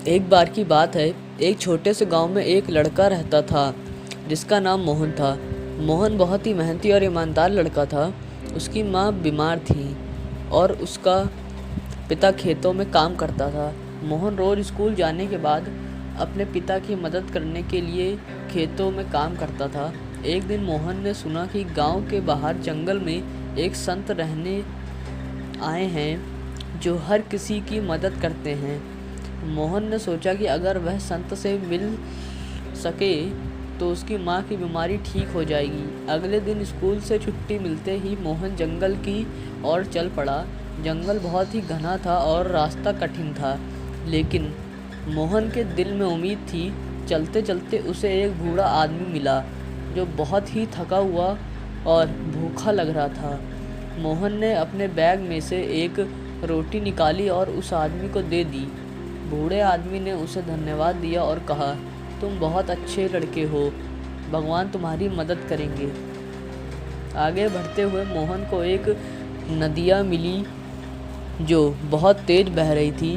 एक बार की बात है, एक छोटे से गांव में एक लड़का रहता था जिसका नाम मोहन था। मोहन बहुत ही मेहनती और ईमानदार लड़का था। उसकी माँ बीमार थी और उसका पिता खेतों में काम करता था। मोहन रोज़ स्कूल जाने के बाद अपने पिता की मदद करने के लिए खेतों में काम करता था। एक दिन मोहन ने सुना कि गांव के बाहर जंगल में एक संत रहने आए हैं जो हर किसी की मदद करते हैं। मोहन ने सोचा कि अगर वह संत से मिल सके तो उसकी माँ की बीमारी ठीक हो जाएगी। अगले दिन स्कूल से छुट्टी मिलते ही मोहन जंगल की ओर चल पड़ा। जंगल बहुत ही घना था और रास्ता कठिन था, लेकिन मोहन के दिल में उम्मीद थी। चलते चलते उसे एक बूढ़ा आदमी मिला जो बहुत ही थका हुआ और भूखा लग रहा था। मोहन ने अपने बैग में से एक रोटी निकाली और उस आदमी को दे दी। बूढ़े आदमी ने उसे धन्यवाद दिया और कहा, तुम बहुत अच्छे लड़के हो, भगवान तुम्हारी मदद करेंगे। आगे बढ़ते हुए मोहन को एक नदिया मिली जो बहुत तेज बह रही थी।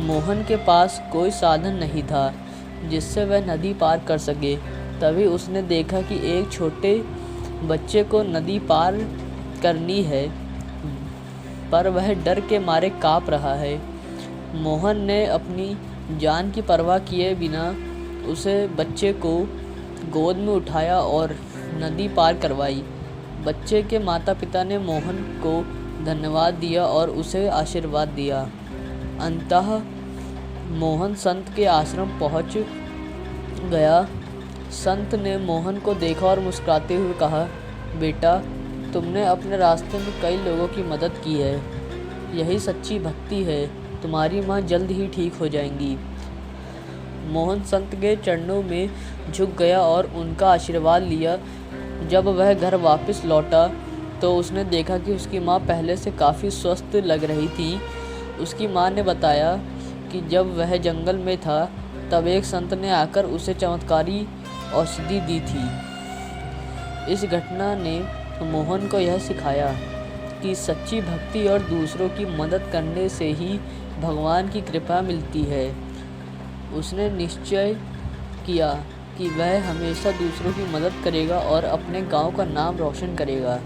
मोहन के पास कोई साधन नहीं था जिससे वह नदी पार कर सके। तभी उसने देखा कि एक छोटे बच्चे को नदी पार करनी है, पर वह डर के मारे काँप रहा है। मोहन ने अपनी जान की परवाह किए बिना उसे बच्चे को गोद में उठाया और नदी पार करवाई। बच्चे के माता पिता ने मोहन को धन्यवाद दिया और उसे आशीर्वाद दिया। अंततः मोहन संत के आश्रम पहुंच गया। संत ने मोहन को देखा और मुस्कुराते हुए कहा, बेटा, तुमने अपने रास्ते में कई लोगों की मदद की है, यही सच्ची भक्ति है। तुम्हारी माँ जल्द ही ठीक हो जाएंगी। मोहन संत के चरणों में झुक गया और उनका आशीर्वाद लिया। जब वह घर वापस लौटा तो उसने देखा कि उसकी माँ पहले से काफ़ी स्वस्थ लग रही थी। उसकी माँ ने बताया कि जब वह जंगल में था तब एक संत ने आकर उसे चमत्कारी औषधि दी थी। इस घटना ने मोहन को यह सिखाया कि सच्ची भक्ति और दूसरों की मदद करने से ही भगवान की कृपा मिलती है। उसने निश्चय किया कि वह हमेशा दूसरों की मदद करेगा और अपने गांव का नाम रोशन करेगा।